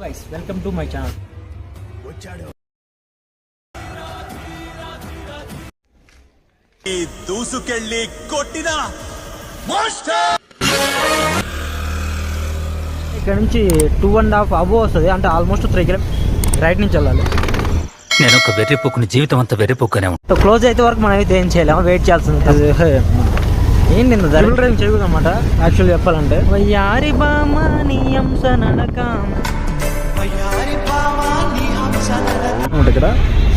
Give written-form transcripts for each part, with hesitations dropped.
guys, welcome to my channel. దూసుకెళ్ళి కొట్టిన master ఇక్కడ నుంచి 2.5 అబో వస్తుంది, అంటే ఆల్మోస్ట్ 3 కిలోమీటర్ రైట్ నుంచి వెళ్ళాలి. నేను ఒక వెర్రిపోకుని జీవితం అంతా వెర్రిపోకునే ఉంటాను. క్లోజ్ అయితే వరకు మనం అయితే ఏం చేయలేము, వెయిట్ చేయాల్సింది. ఏంటి నిన్న డబుల్ డ్రైవింగ్ చేయకూడదన్నమాట యాక్చువల్లీ చెప్పాలంటే. వయ్యారి బామా నీ హంస నడక ఇక్కడ,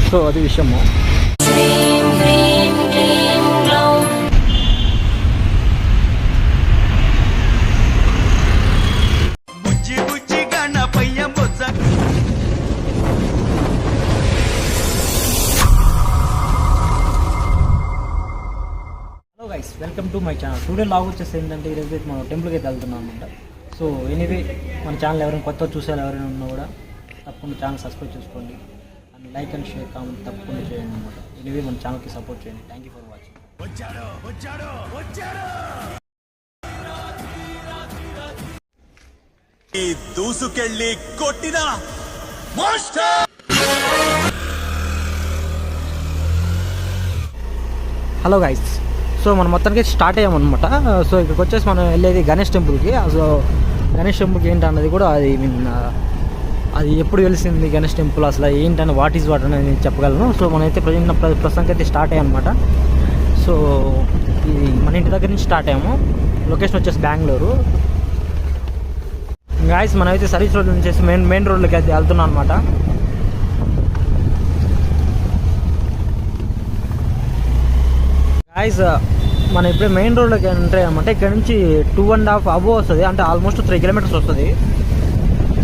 సో అది విషయము. Hello guys, welcome to my channel. Today log వచ్చేసి ఏంటంటే ఈరోజు అయితే మనం టెంపుల్కి అయితే వెళ్తున్నాం అనమాట. సో ఎనీవే మన ఛానల్ ఎవరైనా కొత్త చూసేవాళ్ళు ఎవరైనా ఉన్నా కూడా తప్పకుండా ఛానల్ సబ్స్క్రైబ్ చేసుకోండి and like and share comment తప్పకుండా చేయండి అనమాట. ఎనీవే మన ఛానల్కి సపోర్ట్ చేయండి. Thank you for watching. దూసుకెళ్ళి కొట్టిన మాస్టర్. హలో గైస్, సో మనం మొత్తానికి స్టార్ట్ అయ్యామన్నమాట. సో ఇక్కడికి వచ్చేసి మనం వెళ్ళేది గణేష్ టెంపుల్కి. సో గణేష్ టెంపుల్కి ఏంటన్నది కూడా అది ఎప్పుడు వెలిసింది గణేష్ టెంపుల్, అసలు ఏంటని వాట్ ఈజ్ వాట్ అనేది నేను చెప్పగలను. సో మనమైతే ప్రస్తుతానికి అయితే స్టార్ట్ అయ్యామన్నమాట. సో ఇది మన ఇంటి దగ్గర నుంచి స్టార్ట్ అయ్యాము. లొకేషన్ వచ్చేసి బెంగళూరు. గాయస్ మనమైతే సర్వీస్ రోడ్ నుంచి మెయిన్ రోడ్లోకి అయితే వెళ్తున్నాం అనమాట. గాయస్ మనం ఇప్పుడే మెయిన్ రోడ్లోకి ఎంటర్ అయ్యామంటే ఇక్కడ నుంచి 2.5 అబో వస్తుంది, అంటే ఆల్మోస్ట్ 3 కిలోమీటర్స్ వస్తుంది.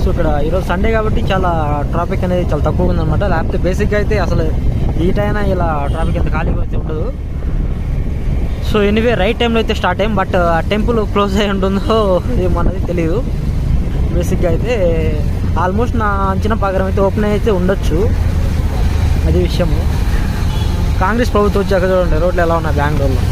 సో ఇక్కడ ఈరోజు సండే కాబట్టి చాలా ట్రాఫిక్ అనేది చాలా తక్కువ ఉందన్నమాట. లేకపోతే బేసిక్గా అయితే అసలు ఈ టైం ఇలా ట్రాఫిక్ ఎంత ఖాళీగా అయితే ఉండదు. సో ఎనీవే రైట్ టైంలో అయితే స్టార్ట్ అయ్యాం, బట్ ఆ టెంపుల్ క్లోజ్ అయి ఉంటుందో ఏమన్నది తెలియదు. బేసిక్గా అయితే ఆల్మోస్ట్ నా అంచనా ప్రకారం అయితే ఓపెన్ అయితే ఉండొచ్చు, అది విషయము. కాంగ్రెస్ ప్రభుత్వం వచ్చాక చూడండి రోడ్లు ఎలా ఉన్నాయి బెంగళూరులో.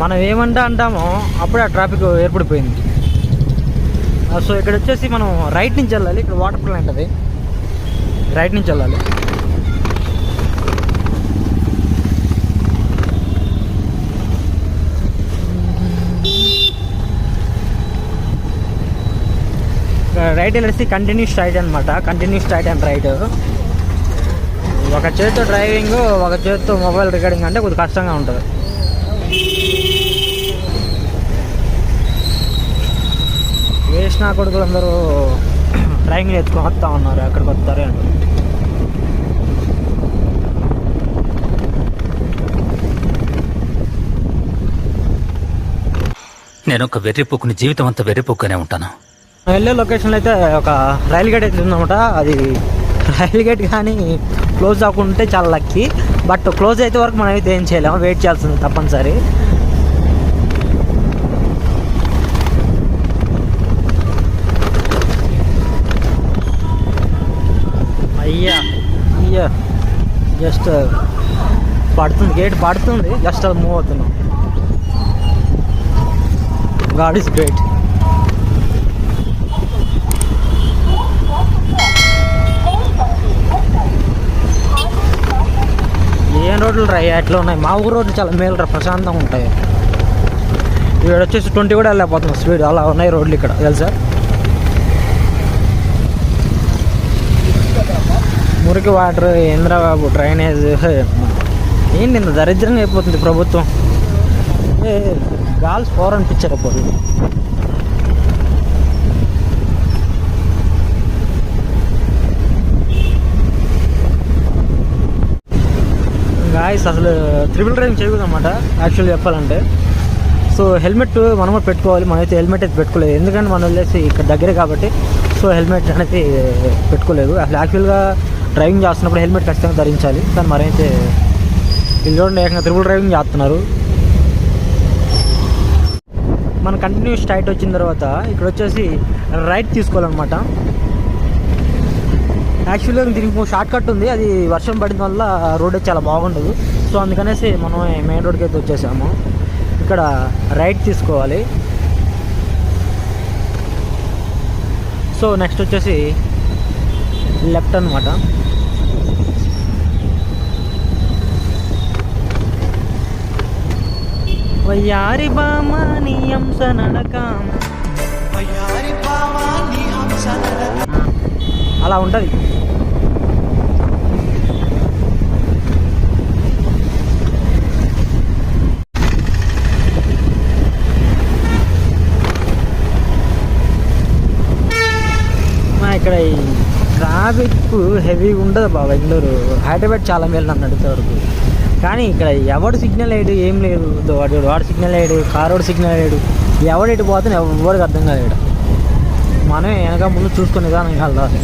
మనం ఏమంటామో అప్పుడే ఆ ట్రాఫిక్ ఏర్పడిపోయింది. సో ఇక్కడ వచ్చేసి మనం రైట్ నుంచి వెళ్ళాలి. ఇక్కడ వాటర్ ప్లాంట్ అది, రైట్ నుంచి వెళ్ళాలి. రైట్ వెళ్ళేసి కంటిన్యూస్ రైట్ అనమాట. Continuous right and right. ఒక చేతితో డ్రైవింగ్, ఒక చేతితో మొబైల్ రికార్డింగ్ అంటే కొద్దిగా కష్టంగా ఉంటుంది. వేసిన కొడుకులు అందరూ డ్రైవింగ్ నేర్చుకొని వస్తూ ఉన్నారు. ఎక్కడికి వస్తారు అంటే నేను ఒక వెర్రిపోకుని జీవితం అంతా వెర్రిపోకునే ఉంటాను. వెళ్ళే లొకేషన్లో అయితే ఒక రైల్ గేట్ అయితే ఉందన్నమాట. అది రైల్ గేట్ కానీ క్లోజ్ అవ్వకుంటే చాలా లక్కీ, బట్ క్లోజ్ అయితే వరకు మనం అయితే ఏం చేయలేము, వెయిట్ చేయాల్సింది తప్పనిసరి. అయ్యా జస్ట్ పడుతుంది, గేట్ పడుతుంది, జస్ట్ అది మూవ్ అవుతున్నాం. God is great. ఏం రోడ్లు రా ఎట్లా ఉన్నాయి, మా ఊరు రోడ్లు చాలా మేలు రా, ప్రశాంతంగా ఉంటాయి. ఇక్కడ వచ్చేసి 20 కూడా వెళ్ళలేకపోతున్నాం స్పీడ్, అలా ఉన్నాయి రోడ్లు ఇక్కడ తెలుసా. మురికి వాటర్, ఇంద్రబాబు డ్రైనేజ్, ఏంటి ఇంత దరిద్రంగా అయిపోతుంది ప్రభుత్వం. గాల్స్ పవర్ అనిపించారు అప్పుడు. గాయస్ అసలు ట్రిపుల్ డ్రైవింగ్ చేయకూడదన్నమాట యాక్చువల్లీ చెప్పాలంటే. సో హెల్మెట్ మనము పెట్టుకోవాలి. మనమైతే హెల్మెట్ అయితే పెట్టుకోలేదు, ఎందుకంటే మనం వెళ్ళేసి ఇక్కడ దగ్గరే కాబట్టి. సో హెల్మెట్ అనేది పెట్టుకోలేదు. అసలు యాక్చువల్గా డ్రైవింగ్ చేస్తున్నప్పుడు హెల్మెట్ ఖచ్చితంగా ధరించాలి, కానీ మరైతే వీళ్ళు చూడండి ఏకంగా ట్రిపుల్ డ్రైవింగ్ చేస్తున్నారు. మనం కంటిన్యూ స్ట్రైట్ వచ్చిన తర్వాత ఇక్కడ వచ్చేసి రైట్ తీసుకోవాలన్నమాట. యాక్చువల్గా దీనికి షార్ట్ కట్ ఉంది, అది వర్షం పడిన వల్ల రోడ్ చాలా బాగుండదు. సో అందుకనేసి మనం మెయిన్ రోడ్కి అయితే వచ్చేసాము. ఇక్కడ రైట్ తీసుకోవాలి. సో నెక్స్ట్ వచ్చేసి లెఫ్ట్ అనమాట. వయ్యారి బామా నీ హంస నడక, అలా ఉంటుంది. ఇక్కడ ఈ ట్రాఫిక్ హెవీగా ఉండదు బాబా. బెంగళూరు హైదరాబాద్ చాలా మేలు నన్ను అడిగితే వరకు. కానీ ఇక్కడ ఎవడు సిగ్నల్ వేయడు, ఏం లేదు. వాడు సిగ్నల్ వేయడు, కారోడు సిగ్నల్ వేయడు, ఎవడు ఎటు పోతే ఎవరికి అర్థం కాదు. మనమే వెనక ముందు చూసుకునే విధానం వెళ్ళాలి.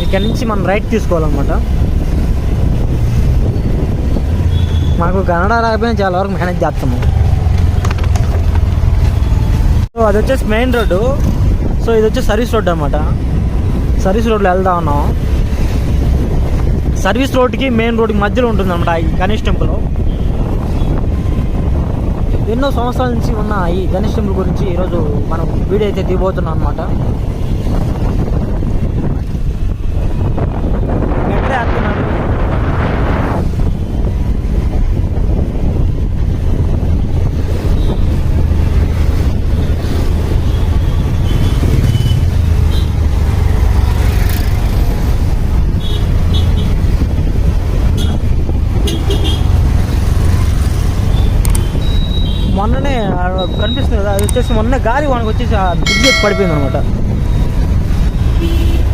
ఇక్కడ నుంచి మనం రైట్ తీసుకోవాలన్నమాట. మాకు కన్నడ రాకపోయినా చాలా వరకు మేనేజ్ చేస్తాము. సో అది వచ్చేసి మెయిన్ రోడ్డు. సో ఇది వచ్చేసి సర్వీస్ రోడ్ అనమాట. సర్వీస్ రోడ్లో వెళ్దా ఉన్నాం. సర్వీస్ రోడ్కి మెయిన్ రోడ్కి మధ్యలో ఉంటుంది అనమాట ఈ గణేష్ టెంపుల్. ఎన్నో సంవత్సరాల నుంచి ఉన్న ఈ గణేష్ టెంపుల్ గురించి ఈరోజు మనం వీడియో అయితే తీయబోతున్నాం అనమాట. ఎట్లా వేస్తున్నాడు. మొన్ననే కనిపిస్తుంది కదా, అది వచ్చేసి మొన్న గాలి వానకు వచ్చేసి ఆ బ్రిడ్జ్ ఎత్తి పడిపోయింది అనమాట.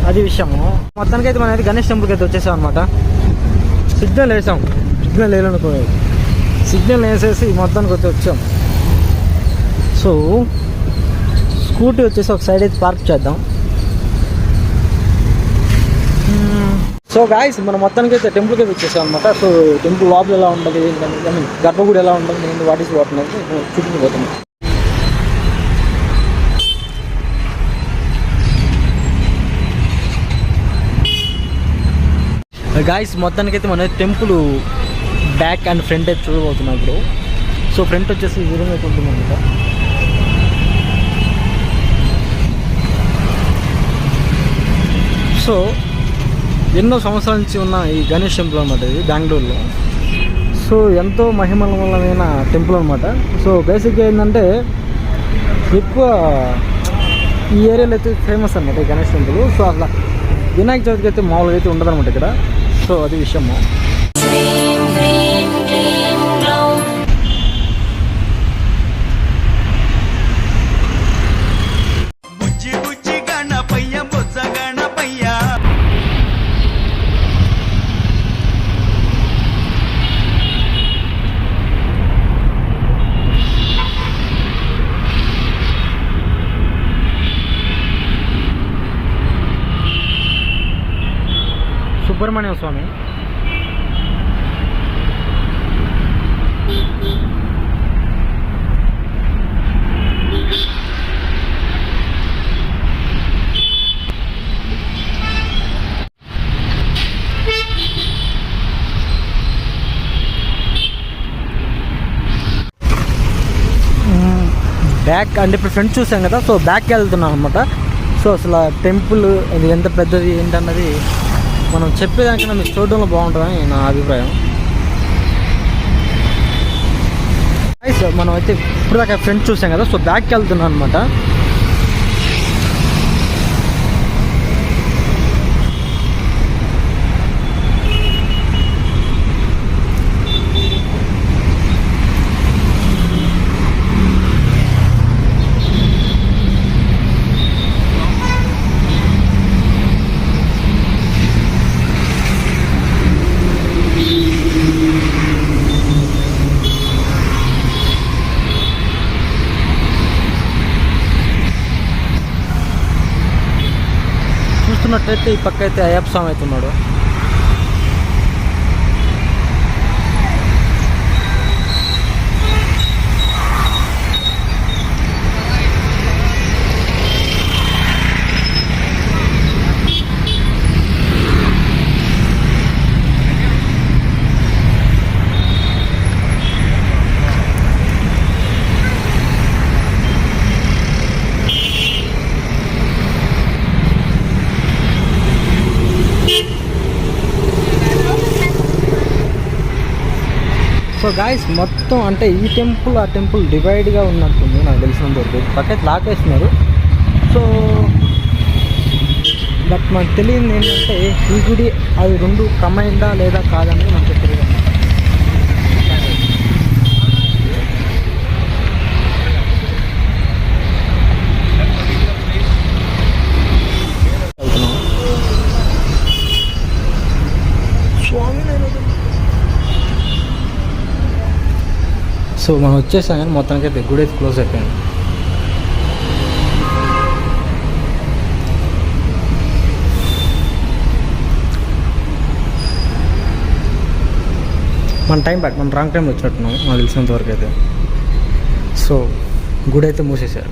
అది విషయము. మొత్తానికైతే మనం అయితే గణేష్ టెంపుల్కి అయితే వచ్చేసాం అనమాట. సిగ్నల్ వేసాం, సిగ్నల్ వేయాలనుకో, సిగ్నల్ వేసేసి మొత్తానికి అయితే వచ్చాం. సో స్కూటీ వచ్చేసి ఒక సైడ్ అయితే పార్క్ చేద్దాం. సో గాయస్ మనం మొత్తానికి అయితే టెంపుల్కి అయితే వచ్చేసాం అనమాట. సో టెంపుల్ లోపల ఎలా ఉంటుంది, ఐ మీన్ గర్భగుడి ఎలా ఉంటుంది, నేను వాట్ ఈస్ వాట్ అనేది చూపించబోతున్నాను. గాయస్ మొత్తానికి అయితే మన టెంపుల్ బ్యాక్ అండ్ ఫ్రంట్ అయితే చూడబోతున్నాం ఇప్పుడు. సో ఫ్రంట్ వచ్చేసి ఈ విధంగా అయితే ఉంటుంది అనమాట. సో ఎన్నో సంవత్సరాల నుంచి ఉన్న ఈ గణేష్ టెంపుల్ అనమాట. ఇది బెంగళూరులో. సో ఎంతో మహిమలమైన టెంపుల్ అనమాట. సో బేసిక్గా ఏంటంటే ఎక్కువ ఈ ఏరియాలో అయితే ఫేమస్ అనమాట ఈ గణేష్ టెంపుల్. సో అట్లా వినాయక చవితికి అయితే మామూలుగా అయితే ఉండదన్నమాట ఇక్కడ. సో అది విషయము. సుబ్రహ్మణ్య స్వామి. బ్యాక్ అంటే ఇప్పుడు ఫ్రంట్ చూసాం కదా. సో బ్యాక్కి వెళ్తున్నాం అనమాట. సో అసలు టెంపుల్ అది ఎంత పెద్దది ఏంటన్నది మనం చెప్పేదానికన్నా మీకు చూడడంలో బాగుంటుందని నా అభిప్రాయం. మనం అయితే ఇప్పుడు దాకా ఫ్రంట్ చూసాం కదా. సో బ్యాక్కి వెళ్తున్నాం అనమాట. చూస్తున్నట్టయితే ఈ పక్క అయితే అయ్యప్ప స్వామి అవుతున్నాడు. గాయస్ మొత్తం అంటే ఈ టెంపుల్ ఆ టెంపుల్ డివైడ్గా ఉన్నట్టుంది నాకు తెలిసినంత వరకు. పక్కకి లాకేస్తున్నారు. సో బట్ మనకు తెలియదు ఏంటంటే ఈ గుడి అది రెండు కంబైన్డా లేదా కాదనేది మనకు తెలియదు. సో మనం వచ్చేసాం కానీ మొత్తానికైతే గుడి అయితే క్లోజ్ అయిపోయింది. మన టైం బ్యాక్ మనం రాంగ్ టైం వచ్చినట్టున్నాం నాకు తెలిసినంత వరకు అయితే. సో గుడి అయితే మూసేశారు.